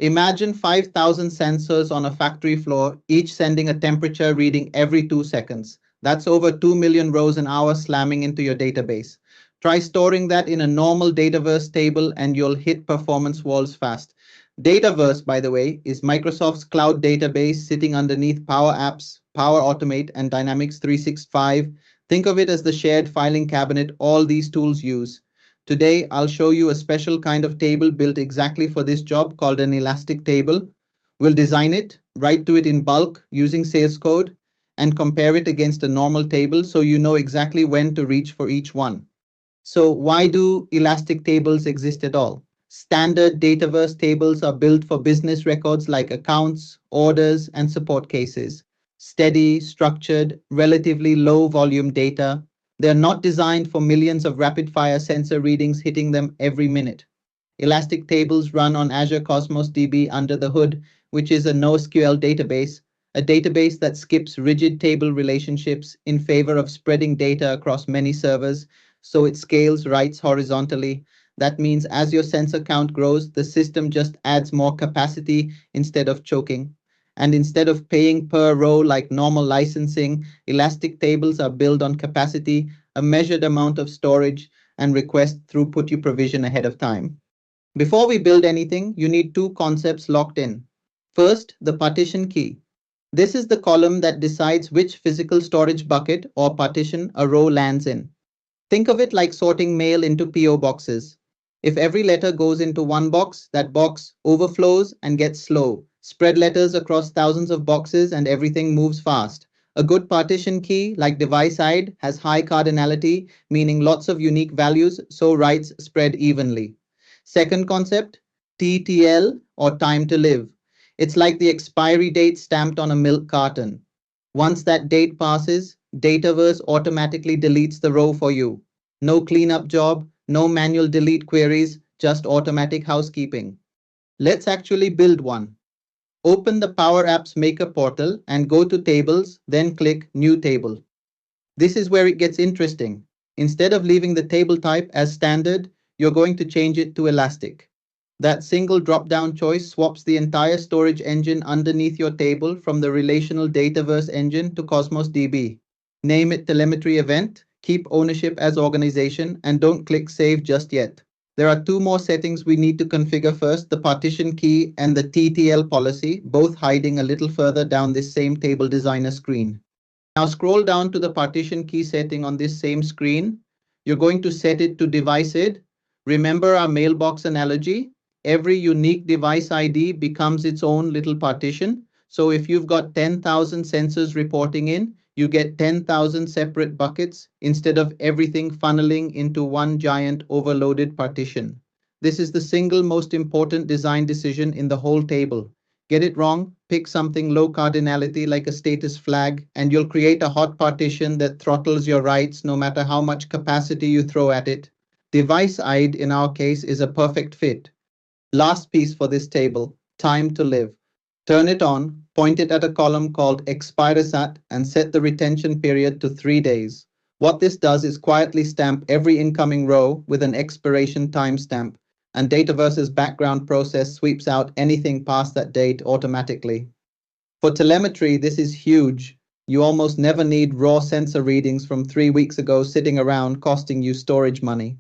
Imagine 5,000 sensors on a factory floor, each sending a temperature reading every 2 seconds. That's over 2 million rows an hour slamming into your database. Try storing that in a normal Dataverse table and you'll hit performance walls fast. Dataverse, by the way, is Microsoft's cloud database sitting underneath Power Apps, Power Automate, and Dynamics 365. Think of it as the shared filing cabinet all these tools use. Today, I'll show you a special kind of table built exactly for this job called an elastic table. We'll design it, write to it in bulk using Sales code, and compare it against a normal table so you know exactly when to reach for each one. So why do elastic tables exist at all? Standard Dataverse tables are built for business records like accounts, orders, and support cases. Steady, structured, relatively low volume data. They're not designed for millions of rapid fire sensor readings hitting them every minute. Elastic tables run on Azure Cosmos DB under the hood, which is a NoSQL database, a database that skips rigid table relationships in favor of spreading data across many servers, so it scales writes horizontally. That means as your sensor count grows, the system just adds more capacity instead of choking. And instead of paying per row like normal licensing, elastic tables are built on capacity, a measured amount of storage, and request throughput you provision ahead of time. Before we build anything, you need two concepts locked in. First, the partition key. This is the column that decides which physical storage bucket or partition a row lands in. Think of it like sorting mail into PO boxes. If every letter goes into one box, that box overflows and gets slow. Spread letters across thousands of boxes and everything moves fast. A good partition key, like device ID, has high cardinality, meaning lots of unique values, so writes spread evenly. Second concept, TTL or time to live. It's like the expiry date stamped on a milk carton. Once that date passes, Dataverse automatically deletes the row for you. No cleanup job, no manual delete queries, just automatic housekeeping. Let's actually build one. Open the Power Apps Maker portal and go to Tables, then click New Table. This is where it gets interesting. Instead of leaving the table type as standard, you're going to change it to Elastic. That single drop-down choice swaps the entire storage engine underneath your table from the relational Dataverse engine to Cosmos DB. Name it Telemetry Event, keep ownership as organization, and don't click Save just yet. There are two more settings we need to configure first, the partition key and the TTL policy, both hiding a little further down this same table designer screen. Now scroll down to the partition key setting on this same screen. You're going to set it to device ID. Remember our mailbox analogy? Every unique device ID becomes its own little partition. So if you've got 10,000 sensors reporting in, you get 10,000 separate buckets instead of everything funneling into one giant overloaded partition. This is the single most important design decision in the whole table. Get it wrong, pick something low cardinality like a status flag, and you'll create a hot partition that throttles your writes no matter how much capacity you throw at it. Device ID in our case is a perfect fit. Last piece for this table, time to live. Turn it on, point it at a column called expiry and set the retention period to 3 days. What this does is quietly stamp every incoming row with an expiration timestamp, and Dataverse's background process sweeps out anything past that date automatically. For telemetry, this is huge. You almost never need raw sensor readings from 3 weeks ago sitting around costing you storage money.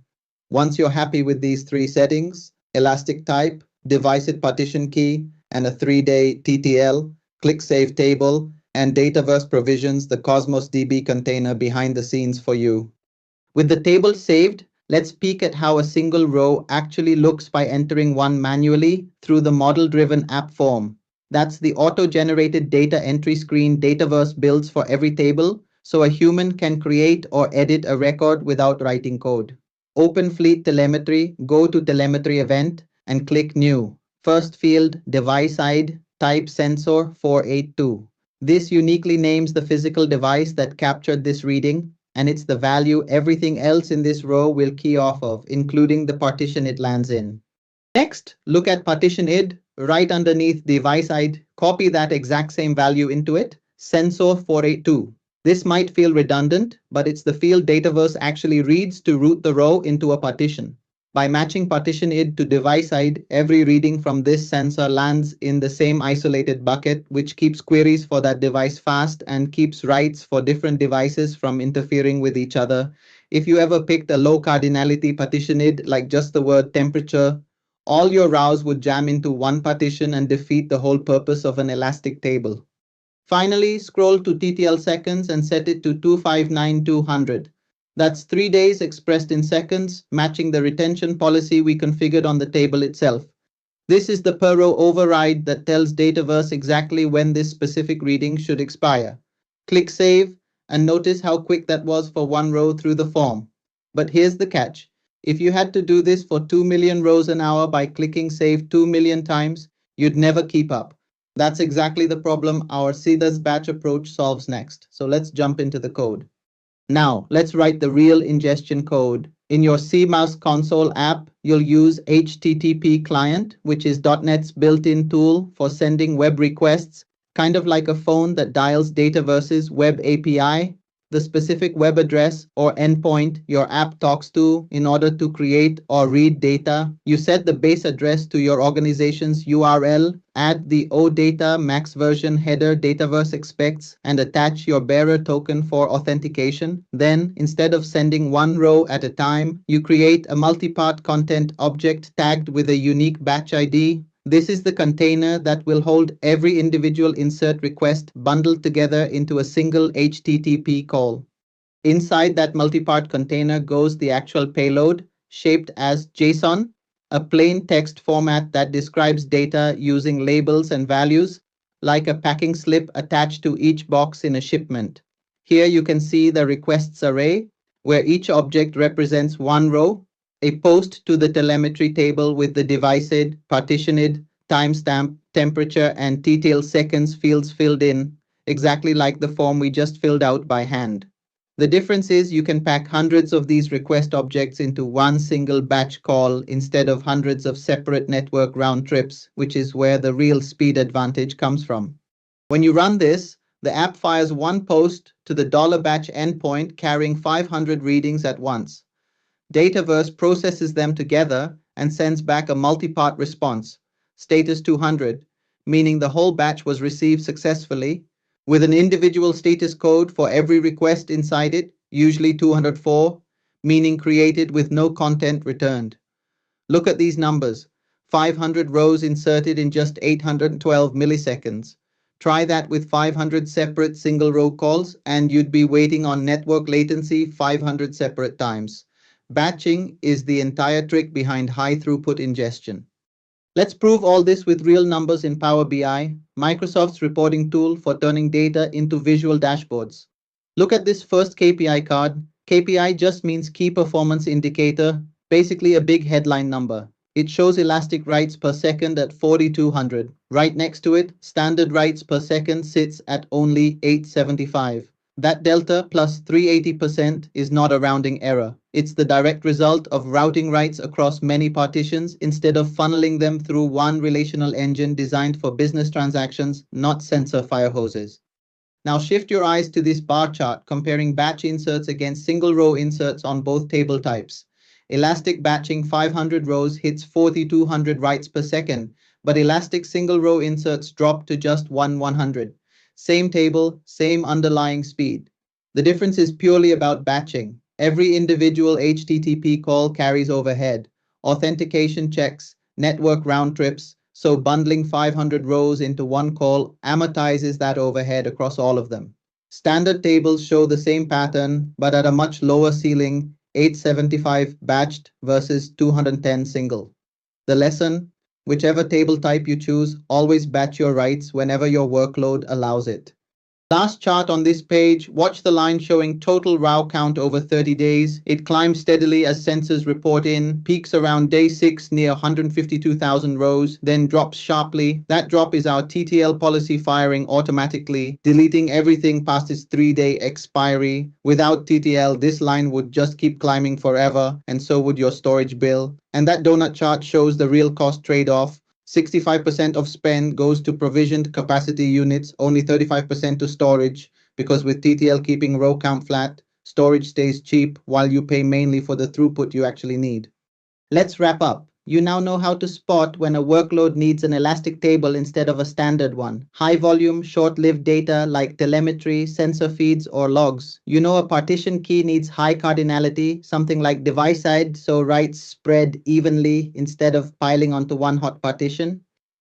Once you're happy with these three settings, elastic type, device partition key, and a 3-day TTL, click Save Table, and Dataverse provisions the Cosmos DB container behind the scenes for you. With the table saved, let's peek at how a single row actually looks by entering one manually through the model-driven app form. That's the auto-generated data entry screen Dataverse builds for every table, so a human can create or edit a record without writing code. Open Fleet Telemetry, go to Telemetry Event, and click New. First field, device ID, type sensor 482. This uniquely names the physical device that captured this reading, and it's the value everything else in this row will key off of, including the partition it lands in. Next, look at partition ID, right underneath device ID, copy that exact same value into it, sensor 482. This might feel redundant, but it's the field Dataverse actually reads to route the row into a partition. By matching partition id to device id, every reading from this sensor lands in the same isolated bucket, which keeps queries for that device fast and keeps writes for different devices from interfering with each other. If you ever picked a low cardinality partition id, like just the word temperature, all your rows would jam into one partition and defeat the whole purpose of an elastic table. Finally, scroll to TTL seconds and set it to 259200. That's 3 days expressed in seconds, matching the retention policy we configured on the table itself. This is the per row override that tells Dataverse exactly when this specific reading should expire. Click Save and notice how quick that was for one row through the form. But here's the catch. If you had to do this for 2 million rows an hour by clicking Save 2 million times, you'd never keep up. That's exactly the problem our CDAS batch approach solves next. So let's jump into the code. Now, let's write the real ingestion code. In your CMouse console app, you'll use HTTP client, which is .NET's built-in tool for sending web requests, kind of like a phone that dials Dataverse's Web API. The specific web address or endpoint your app talks to in order to create or read data. You set the base address to your organization's URL, add the OData max version header Dataverse expects, and attach your bearer token for authentication. Then, instead of sending one row at a time, you create a multi-part content object tagged with a unique batch ID. This is the container that will hold every individual insert request bundled together into a single HTTP call. Inside that multi-part container goes the actual payload, shaped as JSON, a plain text format that describes data using labels and values, like a packing slip attached to each box in a shipment. Here you can see the requests array, where each object represents one row, a post to the telemetry table with the device id, partition id, timestamp, temperature, and TTL seconds fields filled in, exactly like the form we just filled out by hand. The difference is you can pack hundreds of these request objects into one single batch call instead of hundreds of separate network round trips, which is where the real speed advantage comes from. When you run this, the app fires one post to the $batch endpoint carrying 500 readings at once. Dataverse processes them together and sends back a multi-part response, status 200, meaning the whole batch was received successfully, with an individual status code for every request inside it, usually 204, meaning created with no content returned. Look at these numbers. 500 rows inserted in just 812 milliseconds. Try that with 500 separate single row calls and you'd be waiting on network latency 500 separate times. Batching is the entire trick behind high throughput ingestion. Let's prove all this with real numbers in Power BI, Microsoft's reporting tool for turning data into visual dashboards. Look at this first KPI card. KPI just means key performance indicator, basically a big headline number. It shows elastic writes per second at 4200. Right next to it, standard writes per second sits at only 875. That delta plus 380% is not a rounding error. It's the direct result of routing writes across many partitions instead of funneling them through one relational engine designed for business transactions, not sensor fire hoses. Now shift your eyes to this bar chart comparing batch inserts against single row inserts on both table types. Elastic batching 500 rows hits 4200 writes per second, but elastic single row inserts drop to just 100. Same table, same underlying speed. The difference is purely about batching. Every individual HTTP call carries overhead, authentication checks, network round trips, so bundling 500 rows into one call amortizes that overhead across all of them. Standard tables show the same pattern, but at a much lower ceiling, 875 batched versus 210 single. The lesson: whichever table type you choose, always batch your writes whenever your workload allows it. Last chart on this page, watch the line showing total row count over 30 days. It climbs steadily as sensors report in, peaks around day 6 near 152,000 rows, then drops sharply. That drop is our TTL policy firing automatically, deleting everything past its 3-day expiry. Without TTL, this line would just keep climbing forever, and so would your storage bill. And that donut chart shows the real cost trade-off. 65% of spend goes to provisioned capacity units, only 35% to storage, because with TTL keeping row count flat, storage stays cheap while you pay mainly for the throughput you actually need. Let's wrap up. You now know how to spot when a workload needs an elastic table instead of a standard one. High volume, short-lived data like telemetry, sensor feeds, or logs. You know a partition key needs high cardinality, something like device side, so writes spread evenly instead of piling onto one hot partition.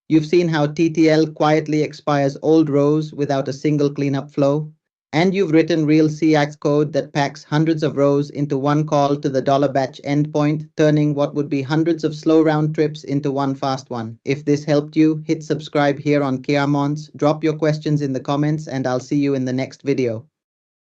You've seen how TTL quietly expires old rows without a single cleanup flow. And you've written real CX code that packs hundreds of rows into one call to the $batch endpoint, turning what would be hundreds of slow round trips into one fast one. If this helped you, hit subscribe here on Kiamons, drop your questions in the comments, and I'll see you in the next video.